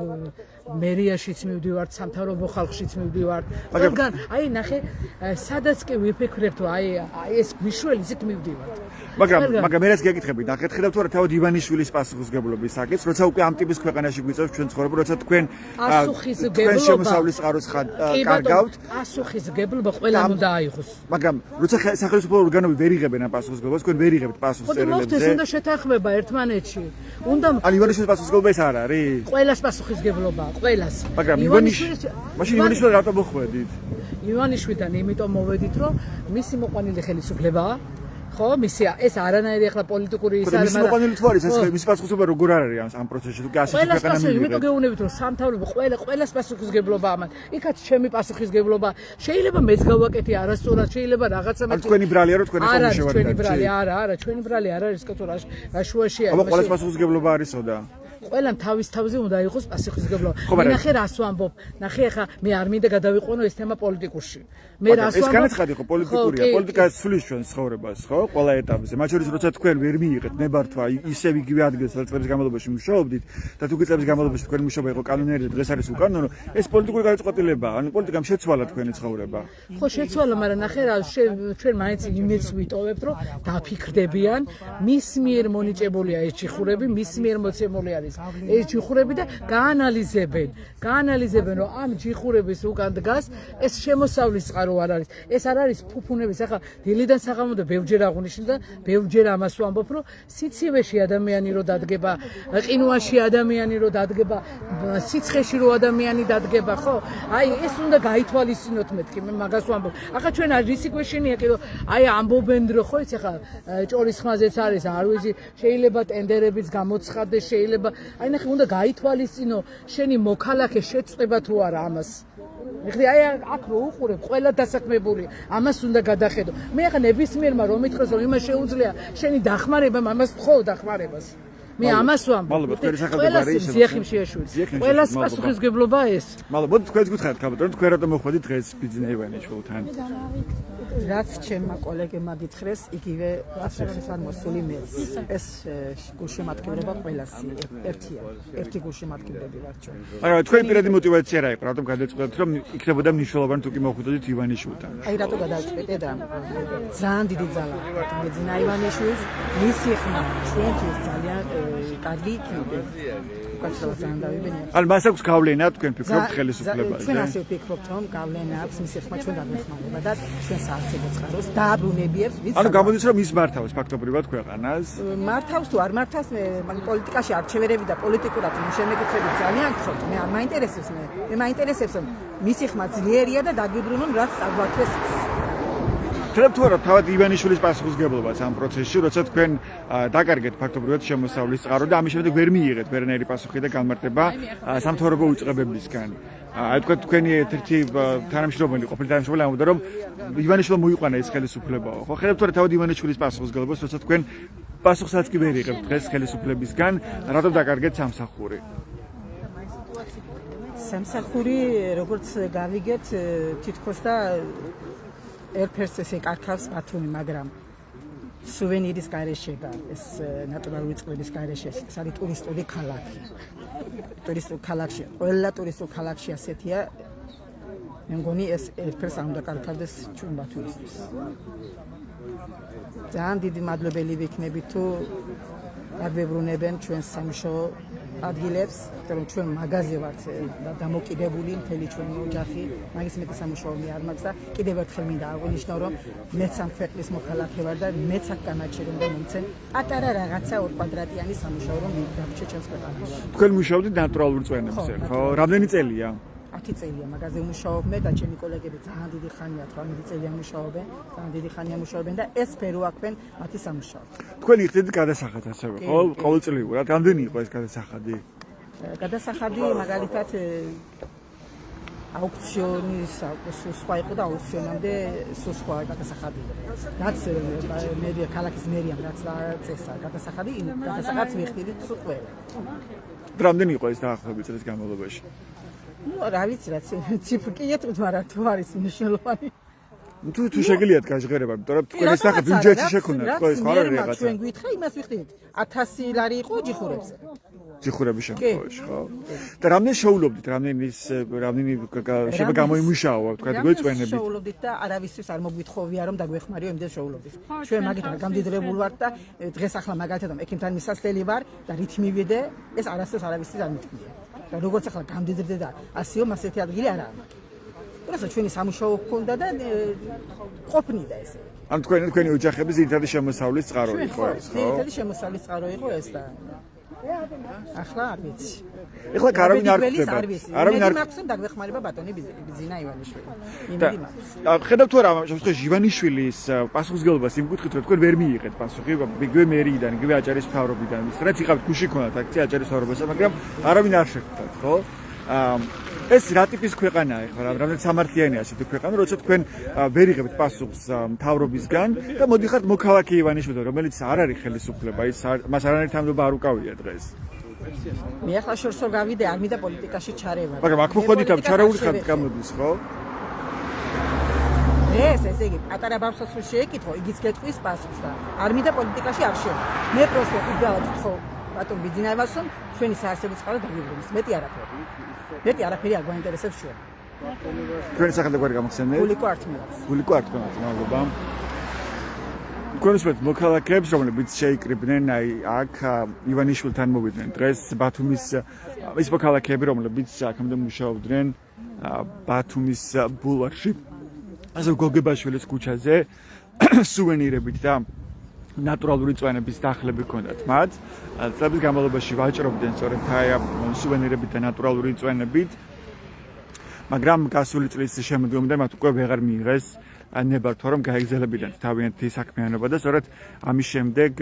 მერიაშიც მივდივართ სამთავრობო ხალხშიც მივდივართ მაგრამ აი ნახე სადაც კი ვიფიქრებთ აი ეს გვიშველი ისეთ მივდივართ მაგრამ მე რაც გეკითხები, ნახეთ თუ არა თავად ივანიშვილის პასუხისგებლობის საკითხს, როცა უკვე ამ ტიპის ქვეყანაში გვიწევს ჩვენ ცხოვრება, როცა თქვენ შემოსავლის წყაროს კარგავთ, პასუხისგებლობა ყველამ უნდა აიღოს. მაგრამ როცა სახელმწიფო ორგანოები ვერ იღებენ ამ პასუხისგებლობას, თქვენ ვერ იღებთ პასუხს წერილებზე. ეს უნდა შეთანხმება ერთმანეთში. უნდა ან ივანიშვილის პასუხისგებლობა ეს არ არის? ყველას პასუხისგებლობა, ყველას. მაგრამ ივანიშვილს რატომ მოხვედით? ივანიშვილთან იმიტომ მოვედით, რომ მისი მოყვანილი ხელისუფლებაა. ხო, მისი ეს არანაირი ახლა პოლიტიკური ის არის, მაგრამ მოყვანილი თუ არის, ეს მისი პასუხისგებლობა როგორ არის ამ პროცესში? თუ კი ასეთი ქვეყანა მივიღეთ. იმიტომ გეუბნებით, რომ სამთავრობო ყველას პასუხისგებლობა ამან. იქაც ჩემი პასუხისგებლობა. შეიძლება მეც გავაკეთე არასწორად, შეიძლება რაღაცა ან თქვენი ბრალია რომ თქვენი ხომ შევარდეთ. ჩვენი ბრალი არა, ჩვენი ბრალი არ არის კეთურაში. შუაშია. აბა ყველას პასუხისგებლობა არისო და ყველამ თავზე უნდა იყოს პასუხისგებლობა. ნახე რას ვამბობ. ნახე ახლა მე არ მინდა გადავიყვანო ეს თემა პოლიტიკურში. მე რას ვამბობ? ეს განაცხადი ხო პოლიტიკურია. პოლიტიკა ცვლის ჩვენს ცხოვრებას, ხო? ყველა ეტაპზე. მათ შორის როცა თქვენ ვერ მიიღეთ ნებართვა ისევ იგივე ადგილს წლების განმავლობაში მუშაობდით და თუ წლების განმავლობაში თქვენი მუშაობა იყო კანონიერი და დღეს არის უკანონო, ეს პოლიტიკური გადაწყვეტილებაა. ანუ პოლიტიკამ შეცვალა თქვენი ცხოვრება. ხო შეცვალა, მაგრამ ნახე რა ჩვენ მაინც იმედს ვიტოვებთ, რომ დაფიქრდებიან, მის მიერ მონიჭებულია ეს ჩიხურები, მის მიერ მოცემული არის ეს ჯიხურები და გაანალიზებენ რომ ამ ჯიხურების უკან დგას ეს შემოსავლის წყარო არ არის ეს არ არის ფუფუნების ახლა დილიდან საღამომდე ბევრჯერ აღნიშნე და ბევრჯერ ამას ვამბობ რომ სიცივეში ადამიანი რო დადგება ყინვაში ადამიანი რო დადგება სიცხეში რო ადამიანი დადგება ხო აი ეს უნდა გაითვალისწინოთ მეთქი მე მაგას ვამბობ ახლა ჩვენ რისი გვეშინია კიდე აი ამბობენ რომ ხო იცი ახლა ჭორის ხმაზეც არის არ ვიცი შეიძლება ტენდერებიც გამოცხადდეს შეიძლება აი ნახე უნდა გაითვალისწინო შენი მოქალაქე შეწყვება თუ არა ამას ეხლა აი აქ რო უყურებ ყველა დასაქმებული ამას უნდა გადახედო მე ახლა ნებისმიერმა რომ მითხრას რომ იმას შეუძლია შენი დახმარება ამას ხო დახმარებას მე ამას ვამბობ ყველას ზიახიმ შეაშურს ყველას პასუხისგებლობა ეს მადლობა თქვენს გითხარით ქალბატონო თქვენ რატომ მოხვედით დღეს ბიძინა ივანიშვილთან რაც ჩემმა კოლეგებმა გითხრეს იგივე ასეც არ მოსული მეც ეს გულშემატკივრება ყველას ერთი გულშემატკივრები ვარ ჩვენ მაგრამ თქვენი პირადი мотиваცია რა იყო რატომ გადაწყვეტეთ რომ იქნებოდა მნიშვნელოვანი თუ კი მოხვდოდით ივანიშვილთან აი რატო გადავწყვეტე და ძალიან დიდი ძალა ბიძინა ივანიშვილს მისი ხმა ჩვენთვის ძალიან კარგი იქნება ან მას აქვს გავლენა თქვენ ფიქრობთ ხელისუფლებაზე ჩვენ ასე ვფიქრობთ რომ გავლენა აქვს მისი ხმა ჩვენ გადმეხმარება და ჩვენს არცებო წყაროს დააბრუნებიებს ანუ გამოდის რომ ის მართავს ფაქტობრივად ქვეყანას მართავს თუ არ მართავს მე პოლიტიკაში არჩევერები და პოლიტიკურად შემეკითხები ძალიან გხოთ მე არ მაინტერესებს მე მაინტერესებს რომ მისი ხმა ძლიერია და დაგვიბრუნონ რაც აგვაქვს ხერხ თუ არა თავად ივანიშვილის პასუხისგებლობას ამ პროცესში, როცა თქვენ დაკარგეთ ფაქტობრივად შემოსავლის წყარო და ამის შემდეგ ვერ მიიღეთ ვერანაირი პასუხი და განმარტება სამთავრობო უწყებებისგან. აი თქვენი ერთ-ერთი თანამშრომელი ყოფილი თანამშრომელი ამბობდა რომ ივანიშვილმა მოიყვანა ეს ხელისუფლებაო. ხო ხერხ თუ არა თავად ივანიშვილის პასუხისგებლობას, როცა თქვენ პასუხსაც კი ვერ იღებთ დღეს ხელისუფლებისგან, რატომ დაკარგეთ სამსახური? სამსახური როგორც გავიგეთ თითქოს და ერთ-ერთს ეს ეკარქავს ბათუმი, მაგრამ სუვენირის გარეშე და ეს ნატურალური წყლების გარეშე ეს არის ტურისტული ქალაქი. ტურისტული ქალაქი, ყველა ტურისტული ქალაქი ასეთია. მე მგონი ეს ერთ-ერთს არ უნდა კარქავდეს ჩვენ ბათუმისთვის. ძალიან დიდი მადლობელი ვიქნებით თუ აგვებრუნებენ ჩვენს სამუშაო ადგილებს, რომ ჩვენ მაღაზია ვართ და დამოკიდებული მთელი ჩვენი ოჯახი, მაგის მეტი სამუშაო მე არ მაქვს და კიდევ ერთხელ მინდა აღვნიშნო, რომ მეც ამ ქვეყნის მოქალაქე ვარ და მეც აქ განაჩერემ და მომცენ პატარა რაღაცა 2 კვადრატიანი სამუშაო რომ მივდავრჩე ჩვენს ქვეყანაში. თქვენ მუშაობთ ნატურალურ წვენებზე, ხო? რამდენი წელია? 10 წელია მაღაზიაში ვმუშაობ მე და ჩემი კოლეგები ძალიან დიდი ხანია 18 წელია მუშაობენ, ძალიან დიდი ხანია მუშაობენ და ეს სფერო აქვენ მათი სამუშაო. თქვენ იხდით გადასახადს ასევე, ხო? ყოველწლიურად რამდენი იყო ეს გადასახადი? გადასახადი მაგალითად აუქციონის სხვა იყო და აუქციონამდე სხვა გადასახადი. რაც მერია ქალაქის მერიამ რაც წესა გადასახადი, გადასახადს ვიხდით ყველა. რამდენი იყო ეს დაახლოებით წლის განმავლობაში? ну რა ვიცი რა ციფრი კი ეთქვით მაგრამ თუ არის მნიშვნელოვანი თუ შეგიძლიათ გაჟღერება, იმიტომ რომ თქვენ ეს ნახეთ ბიუჯეტში შექონათ, ხო ეს ხო არის რაღაცა. ჩვენ გვითხრა იმას ვიხდით 1000 ლარი იყო ჯიხურებზე. ჯიხურების შემთხვევაში, ხო? და რამდენი შეულობდით, რამდენი შეიძლება გამოიმუშაო, თქვა გვეწვენებით. შეულობდით და არავისთვის არ მოგვითხოვია რომ დაგვეხმარიო იმდენ შეულობდით. ჩვენ მაგით გამდიდრებული ვართ და დღეს ახლა მაგალითად ექიმთან მისასვლელი ვარ და რით მივიდე, ეს არასდროს არავისთვის არ მithქნია. და როგორც ახლა გამდიდრდე და ასეო მასეთი ადგილი არ არის. როცა ჩვენი სამუშაო გქონდა და ყოფნიდა ესე. ან თქვენი ოჯახების ძირითადი შემოსავლის წყარო იყო ეს, ხო? ძირითადი შემოსავლის წყარო იყო ეს და ახლა არ ვიცი. ეხლა არავინ არ ხდება. არავინ არ მაქვს დაგვეხმარება ბატონი ბიზინა ივანიშვილი. იმედი მაქვს. ხედავთ თუ არა შემთხვევაში ივანიშვილის პასუხისგებლობას იმ კუთხით რომ თქვენ ვერ მიიღეთ პასუხი, იგივე მერიიდან, იგივე აჭარის მთავრობიდან, რაც იყავთ გუში ქონათ აქცია აჭარის მთავრობასთან, მაგრამ არავინ არ შეხვდათ, ხო? ეს რა ტიპის ქვეყანაა ეხლა, რამდენად სამართლიანია ასეთი ქვეყანა, როცა თქვენ ვერ იღებთ პასუხს მთავრობისგან და მოდიხართ მოქალაქე ივანიშვილთან, რომელიც არ არის ხელისუფლება, ის მას არანაირი თანამდებობა არ უკავია დღეს. მე ახლა შორსო გავიდე, არ მინდა პოლიტიკაში ჩარევა. მაგრამ აქ მოხდით ამ ჩარეული ხარ გამოდის, ხო? ეს ესე იგი, პატარა ბავშვს რო შეეკითხო, იგიც გეტყვის პასუხს და არ მინდა პოლიტიკაში არ შევა. მე პროსტო უბრალოდ ვთქო ბატონ ბიძინაევასთან, ჩვენი საარსებო წყარო დაგიბრუნოს. მეტი არაფერი არ გვაინტერესებს ჩვენ. თქვენი სახელი გვარი გამახსენეთ? გულიკო არტმელაც. გულიკო არტმელაც, მადლობა. კონსპექტ მოქალაქეებს, რომლებიც შეიკრიბნენ აი აქ ივანიშვილთან მოვიდნენ დღეს ბათუმის ის მოქალაქეები, რომლებიც აქამდე მუშაობდნენ ბათუმის ბულვარში, ასე გოგებაშვილის ქუჩაზე სუვენირებით და ნატურალური წვენების დახლები ჰქონდათ მათ. წლების განმავლობაში ვაჭრობდნენ სწორედ აი სუვენირებით და ნატურალური წვენებით. მაგრამ გასული წლის შემდგომიდან მათ უკვე ვეღარ მიიღეს ნებართვა რომ გაეგზელებინათ თავიანთი საქმიანობა და სწორედ ამის შემდეგ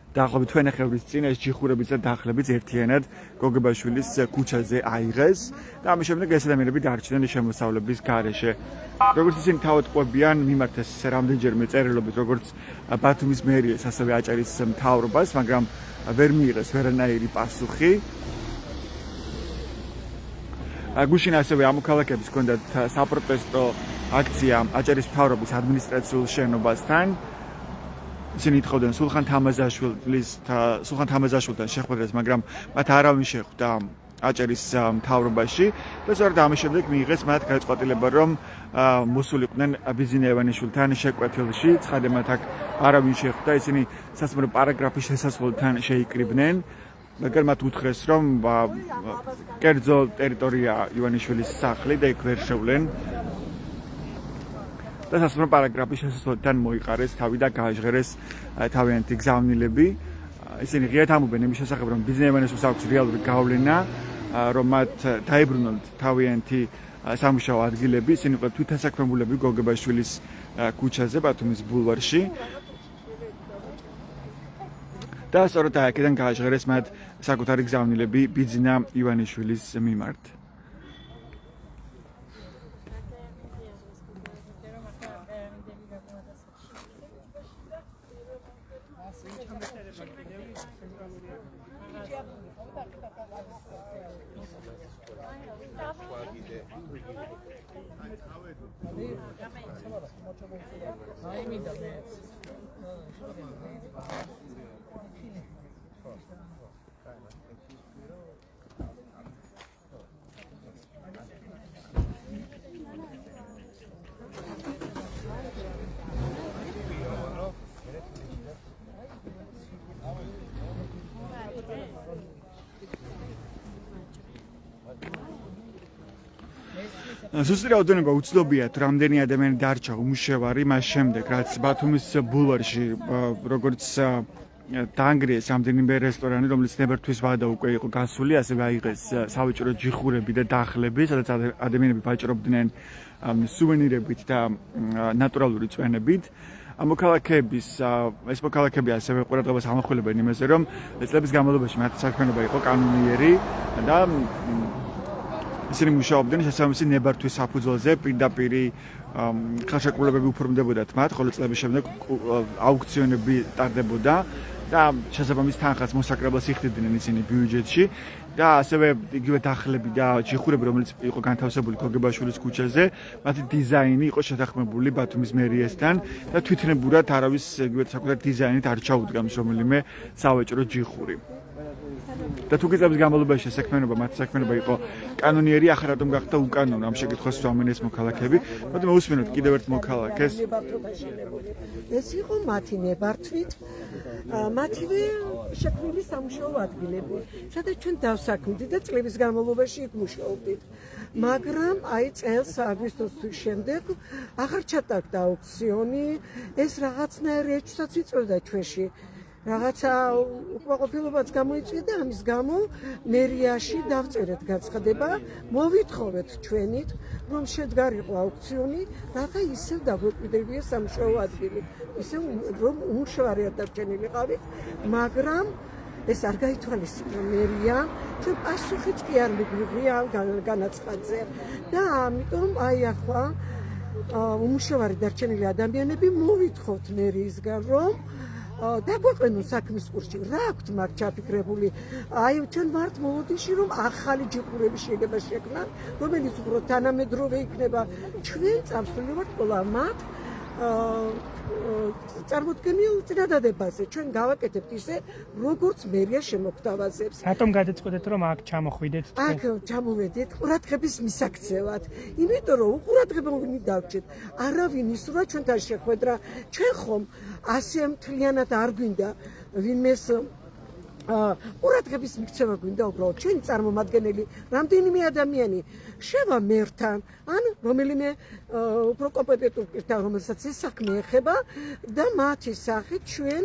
დაახლოებით თვენახევრის წინ ეს ჯიხურებიც და დახლებიც ერთიანად გოგებაშვილის ქუჩაზე აიღეს და ამის შემდეგ ეს ადამიანები დარჩნენ შემოსავლების გარეშე. როგორც ისინი თავად ყვებიან, მიმართეს რამდენჯერმე წერილობით როგორც ბათუმის მერიას, ასევე აჭარის მთავრობას, მაგრამ ვერ მიიღეს ვერანაირი პასუხი. გუშინ ასევე ამ მოქალაქეებს ჰქონდათ საპროტესტო აქცია აჭარის მთავრობის ადმინისტრაციულ შენობასთან. ისინი ითხოვდნენ სულხან თამაზაშვილთან შეხვედრას, მაგრამ მათ არავინ შეხვდა აჭარის მთავრობაში და სწორედ ამის შემდეგ მიიღეს მათ გადაწყვეტილება, რომ მოსულიყვნენ ბიზინა ივანიშვილთან შეკვეთილში. ცხადე მათ აქ არავინ შეხვდა, ისინი სასამართლო პარაგრაფის შესასვლელთან შეიკრიბნენ. მაგრამ მათ უთხრეს, რომ კერძო ტერიტორია ივანიშვილის სახლი და იქ ვერ შევლენ. და სასამართლო პარაგრაფის შესასვლელთან მოიყარეს თავი და გააჟღერეს თავიანთი გზავნილები. ისინი ღიად ამბობენ იმის შესახებ, რომ ბიზინა ივანიშვილს აქვს რეალური გავლენა, რომ მათ დაებრუნონ თავიანთი სამუშაო ადგილები. ისინი იყვნენ თვითდასაქმებულები გოგებაშვილის ქუჩაზე, ბათუმის ბულვარში. და სწორედ აქედან გააჟღერეს მათ საკუთარი გზავნილები ბიძინა ივანიშვილის მიმართ. ზუსტი რაოდენობა უცნობია, თუ რამდენი ადამიანი დარჩა უმუშევარი მას შემდეგ, რაც ბათუმის ბულვარში როგორც დაანგრიეს რამდენიმე რესტორანი, რომელიც ნებართვის ვადა უკვე იყო გასული, ასევე აიღეს სავაჭრო ჯიხურები და დახლები, სადაც ადამიანები ვაჭრობდნენ სუვენირებით და ნატურალური წვენებით. ეს მოქალაქეები ასევე ყურადღებას ამახვილებენ იმაზე, რომ წლების განმავლობაში მათი საქმიანობა იყო კანონიერი და ისინი მუშაობდნენ შესაბამისი ნებართვის საფუძველზე, პირდაპირ ხელშეკრულებები უფორმდებოდათ მათ, ხოლო წლების შემდეგ აუქციონები ტარდებოდა და შესაბამის თანხას მოსაკრებელს იხდიდნენ ისინი ბიუჯეტში და ასევე იგივე დახლები და ჯიხურები, რომელიც იყო განთავსებული გოგებაშვილის ქუჩაზე, მათი დიზაინი იყო შეთანხმებული ბათუმის მერიესთან და თვითნებურად არავის იგივე საკუთარ დიზაინით არ ჩაუდგამს რომელიმე სავაჭრო ჯიხური. და თუ გიწევს განმავლობაში საქმიანობა, მათი საქმიანობა იყო კანონიერი, ახლა რატომ გახდა უკანონო ამ შეკითხვას სვამენ ეს მოქალაქეები. მოდი მოვუსმინოთ კიდევ ერთ მოქალაქეს. ეს იყო მათი ნებართვით, მათივე შექმნილი სამუშაო ადგილები, სადაც ჩვენ დავსაქმდით და წლების განმავლობაში იქ მუშაობდით. მაგრამ აი წელს აგვისტოს თვის შემდეგ აღარ ჩატარდა აუქციონი, ეს რაღაცნაირი ეჭვსაც იწვევდა ჩვენში. რაღაცა უკმაყოფილებაც გამოიწვია და ამის გამო მერიაში დავწერეთ განცხადება, მოვითხოვეთ ჩვენით, რომ შედგარიყო აუქციონი, რათა ისევ დაგვეკვირდებია სამუშაო ადგილი. ისევ რომ უმუშავარია დარჩენილიყავით, მაგრამ ეს არ გაითვალისწინა მერია, ჩვენ პასუხიც კი არ მიგვიღია განაცხადზე და ამიტომ აი ახლა უმუშავარი დარჩენილი ადამიანები მოვითხოვთ მერიისგან, რომ დაგვეყენონ საქმის კურსში. რა აქვთ მაგ ჩაფიქრებული? აი ჩვენ ვართ მოლოდიში, რომ ახალი ჯიხურები შეიძლება შექმნან, რომელიც უფრო თანამედროვე იქნება. ჩვენ წამსვლელი ვართ ყველა მათ წარმოდგენილ წინადადებაზე. ჩვენ გავაკეთებთ ისე, როგორც მერია შემოგთავაზებს. რატომ გადაწყვეტეთ, რომ აქ ჩამოხვიდეთ? აქ ჩამოვედით ყურადღების მისაქცევად. იმიტომ რომ უყურადღება ვინ დავჭეთ. არავინ ისურვა ჩვენთან შეხვედრა. ჩვენ ხომ ასე მთლიანად არ გვინდა ვინმეს ყურადღების მიქცევა გვინდა უბრალოდ ჩვენი წარმომადგენელი რამდენიმე ადამიანი შევა მერთან ან რომელიმე უფრო კომპეტენტურ პირთან რომელსაც ეს საქმე ეხება და მათი სახით ჩვენ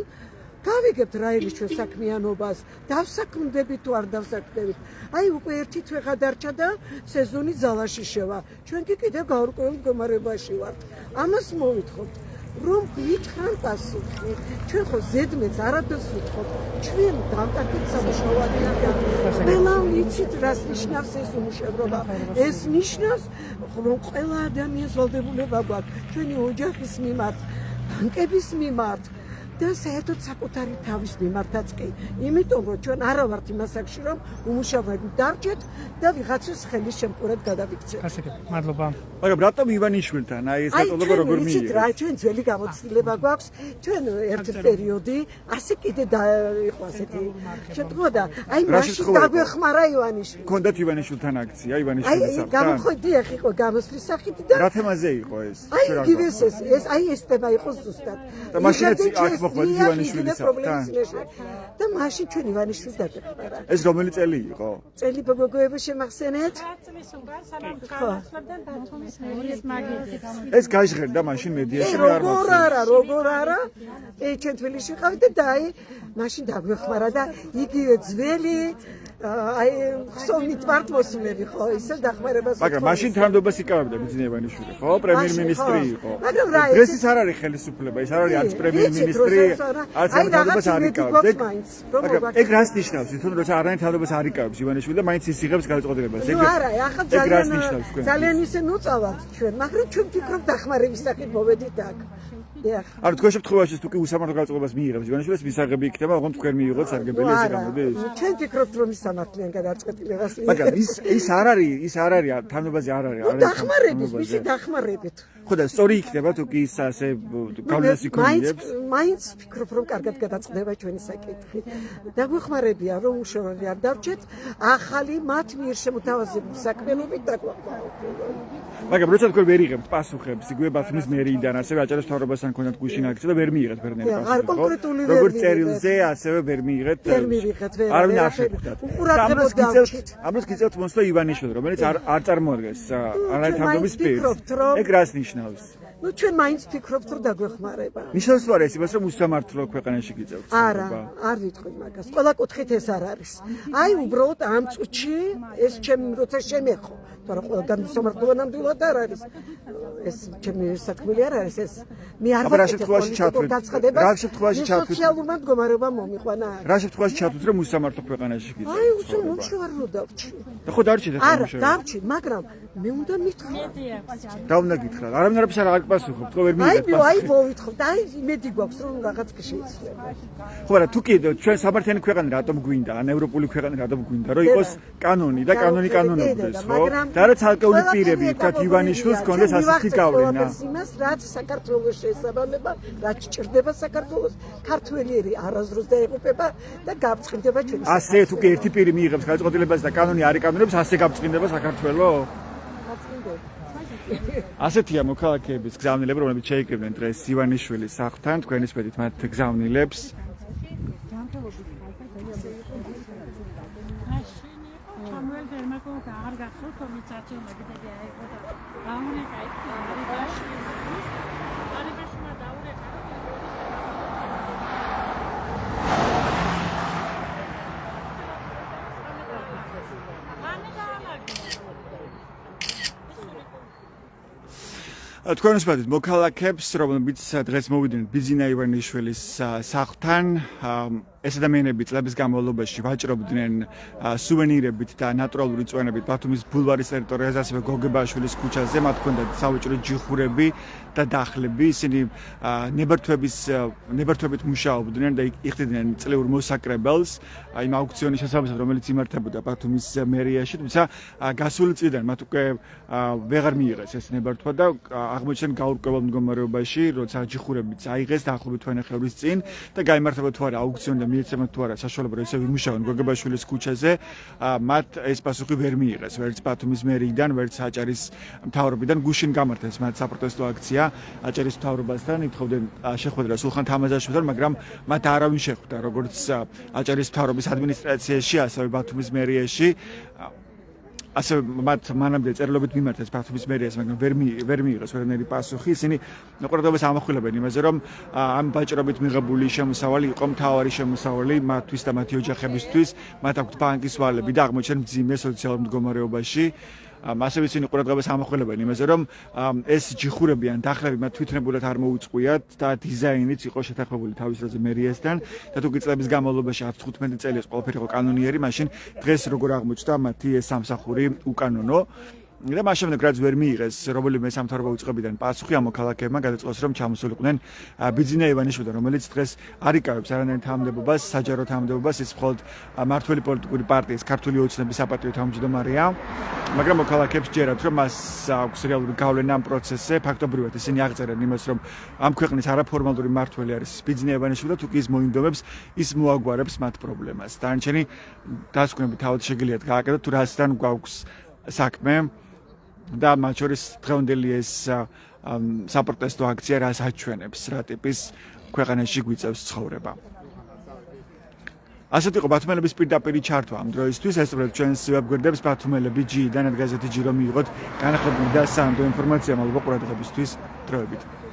გავიგებთ რა არის ჩვენ საქმიანობას დავსაქმდებით თუ არ დავსაქმდებით აი უკვე ერთი თვე გადარჩა და სეზონი ძალაში შევა ჩვენ კი კიდევ გაურკვეველ მდგომარეობაში ვართ ამას მოვითხოვთ რომ გითხრან პასუხი ჩვენ ხო ზედმეტს არაფერს ვიტყობ ჩვენ დამტაკით სამუშაო ადგილიდან ყველა ვიცით რას ნიშნავს ეს უმუშევრობა ეს ნიშნავს რომ ყველა ადამიანს ვალდებულება გვაქვს ჩვენი ოჯახის მიმართ ბანკების მიმართ და საერთოდ საკუთარი თავის მიმართაც კი იმიტომ რომ ჩვენ არა ვართ იმასაკში რომ უმუშავრები დარჩეთ და ვიღაცას ხელის შემკურად გადავიქცეთ ასე მადლობა მაგრამ რატომ ივანიშვილთან აი ეს გაწოლება როგორ მიიღეს რა ჩვენ ძველი გამოცდილება გვაქვს ჩვენ ერთ პერიოდი ასე კიდე იყო ასეთი შემთხვევა და აი მაშინ დაგვეხმარა ივანიშვილი გქონდათ ივანიშვილთან აქცია ივანიშვილის აი გამოხდი ახ იყო გამოსვლის სახით და რა თემაზე იყო ეს აი გივეს ეს აი ეს თემა იყო ზუსტად და მაშინაც აქ მოხდა ივანიშვილის და მაშინ ჩვენ ივანიშვილს დაგვეხმარა ეს რომელი წელი იყო წელი გოგოები შემახსენეთ ეს გაჟღერდა მაშინ მედიაში მე არ როგორ არა ჩვენ თბილისში ვიყავით და აი მაშინ დაგვეხმარა და იგივე ძველი აი ხსოვნით ვართ მოსულები ხო ისე დახმარებას მაგრამ მაშინ თანამდებობას იკავებდა ბიზნესმენი ხო პრემიერ-მინისტრი იყო მაგრამ რა ეს ის არ არის ხელისუფლება ის არ არის არც პრემიერ-მინისტრი არც თანამდებობას არ იკავებს მაგრამ ეგ რას ნიშნავს თუნდაც როცა არანაირ თანამდებობას არ იკავებს ივანიშვილი და მაინც ის იღებს გადაწყვეტილებას ეგ არა ახლა ძალიან ისე ნუწავართ ჩვენ მაგრამ ჩვენ ვფიქრობთ დახმარების სახით მოვედით აქ არ თქვენ შემთხვევაში თუ კი უსამართლო გადაწყვეტილებას მიიღებს ივანიშვილის მისაღები იქნება ოღონდ თქვენ მიიღოთ სარგებელი ესე გამოდის ჩვენ ვფიქრობთ რომ ისამართლიან გადაწყვეტილებას მაგრამ ის არ არის თანამდებაზე არ არის დახმარებით მისი დახმარებით ხო და სწორი იქნება თუ კი ის ასე გავლენას იქონიებს მაინც ვფიქრობ რომ კარგად გადაწყდება ჩვენი საკითხი დაგვეხმარებია რომ უშუალოდ არ დავჭეთ ახალი მათ მიერ შემოთავაზებული საქმიანობით დაგვახმაროთ მაგრამ როცა თქვენ ვერ იღებთ პასუხებს იგივე ბათუმის მერიიდან ასევე აჭარის მთავრობასთან კონდათ გუშინ აქცია და ვერ მიიღეთ ბერნელი პასუხი როგორ წერილზე ასევე ვერ მიიღეთ არავინ არ შეხვდათ ამას გიწევთ მოსვლა ივანიშვილი რომელიც არ წარმოადგენს არაერთი თანამდებობის პირს ეგ რას ნიშნავს ну ჩვენ მაინც ვფიქრობთ რომ დაგვეხმარება ნიშნავს თუ არა ეს იმას რომ უსამართლო ქვეყანაში გიწევთ არა არ ვიტყვი მაგას ყველა კუთხით ეს არ არის აი უბრალოდ ამ წუთში ეს ჩემი როცა შემეხო თორემ ყველგან უსამართლობა ნამდვილად არ არის ეს ჩემი საქმე არ არის ეს მე არ ვაკეთებ რა შემთხვევაში ჩათვლით სოციალურმა მდგომარეობამ მომიყვანა რა შემთხვევაში ჩათვლით რომ უსამართლო ქვეყანაში გიწევთ აი უშუალოდ რო დავჭი და ხო დარჩით არა დავჭი მაგრამ მე უნდა მითხრა რა უნდა გითხრათ არავინ არაფერს არ პასუხობთ, ხო ვერ მიიღეთ აი პასუხი. მოვითხოვთ, აი იმედი გვაქვს რომ რაღაც შეიძლება. ხო, არა, თუ კი ჩვენ სამართლიანი ქვეყანა რატომ გვინდა, ან ევროპული ქვეყანა რატომ გვინდა, რომ იყოს კანონი და კანონი კანონობდეს, ხო? და რა ცალკეული პირები, თქვათ ივანიშვილს კონდეს ასეთი გავლენა. იმას რაც საქართველოს შესაბამება, რაც ჭირდება საქართველოს, ქართველი არასდროს დაეყოფება და გაბწყინდება ჩვენი. ასე თუ კი ერთი პირი მიიღებს გადაწყვეტილებას და კანონი არ იკანონებს, ასე გაბწყინდება საქართველოს? ასეთია მოქალაქეების გზავნილება, რომლებიც შეიკრიბნენ დღეს ივანიშვილის სახლთან, თქვენის მედით მათ გზავნილებს. თქვენს მედით მოქალაქეებს, რომლებიც დღეს მოვიდნენ ბიზინა ივანიშვილის სახლთან, ეს ადამიანები წლების განმავლობაში ვაჭრობდნენ სუვენირებით და ნატურალური წვენებით ბათუმის ბულვარის ტერიტორიაზე, ასევე გოგებაშვილის ქუჩაზე, მათ ჰქონდათ სავაჭრო ჯიხურები და დახლები. ისინი ნებართვებით მუშაობდნენ და იხდიდნენ წლიურ მოსაკრებელს იმ აუქციონის შესაბამისად, რომელიც იმართებოდა ბათუმის მერიაში, თუმცა გასული წლიდან მათ უკვე ვეღარ მიიღეს ეს ნებართვა და აღმოჩნდნენ გაურკვეველ მდგომარეობაში, როცა ჯიხურებიც აიღეს დაახლოებით თვენახევრის წინ და გაიმართება თუ არა აუქციონი და მიეცემათ თუ არა საშუალება, რომ ისევ იმუშაონ გოგებაშვილის ქუჩაზე, მათ ეს პასუხი ვერ მიიღეს, ვერც ბათუმის მერიიდან, ვერც აჭარის მთავრობიდან. გუშინ გამართეს მათ საპროტესტო აქცია აჭარის მთავრობასთან, ითხოვდნენ შეხვედრა სულხან თამაზაშვილთან, მაგრამ მათ არავინ შეხვდა, როგორც აჭარის მთავრობის ადმინისტრაციაში, ასევე ბათუმის მერიაში. ასე მათ მანამდე წერილობით მიმართეს ბათუმის მერიას, მაგრამ ვერ მიიღეს ვერანაირი პასუხი. ისინი ყურადღებას ამახვილებენ იმაზე, რომ ამ ვაჭრობით მიღებული შემოსავალი იყო მთავარი შემოსავალი მათთვის და მათი ოჯახებისთვის, მათ აქვთ ბანკის ვალები და აღმოჩნდნენ მძიმე სოციალურ მდგომარეობაში. ასევე ისინი ყურადღებას ამახვილებენ იმაზე, რომ ეს ჯიხურები ან დახლები მათ თვითნებურად არ მოუწყვიათ და დიზაინიც იყო შეთანხმებული თავის დროზე მერიასთან და თუ კი წლების განმავლობაში 15 წელი ეს ყველაფერი იყო კანონიერი, მაშინ დღეს როგორ აღმოჩნდა მათი ეს სამსახური უკანონო. და მას შემდეგ რაც ვერ მიიღეს რომელიმე სამთავრობო უწყებიდან პასუხი ამ მოქალაქეებმა გადაწყვეტეს, რომ ჩამოსულიყვნენ ბიზინა ივანიშვილთან, რომელიც დღეს არ იკავებს არანაირ თანამდებობას, საჯარო თანამდებობას, ის მხოლოდ მართველი პოლიტიკური პარტიის ქართული ოცნების საპატიო თავმჯდომარეა, მაგრამ მოქალაქეებს ჯერათ, რომ მას აქვს რეალური გავლენა ამ პროცესზე. ფაქტობრივად ისინი აღწერენ იმას, რომ ამ ქვეყნის არაფორმალური მმართველი არის ბიზინა ივანიშვილი და თუ კი ის მოინდომებს, ის მოაგვარებს მათ პრობლემას. დანარჩენი დასკვნები თავად შეგიძლიათ გააკეთოთ, თუ რასთან გვაქვს საქმე. და მათ შორის დღევანდელი ეს საპროტესტო აქცია რას აჩვენებს, რა ტიპის ქვეყანაში გვიწევს ცხოვრება. ასეთ იყო ბათუმელების პირდაპირი ჩართვა ამ დროისთვის. ესწრებთ ჩვენს ვებგვერდებს ბათუმელები G-დან, გაზეთი G-რომ მიიღოთ განახლებული და სანდო ინფორმაცია. მადლობა ყურადღებისთვის. დროებით.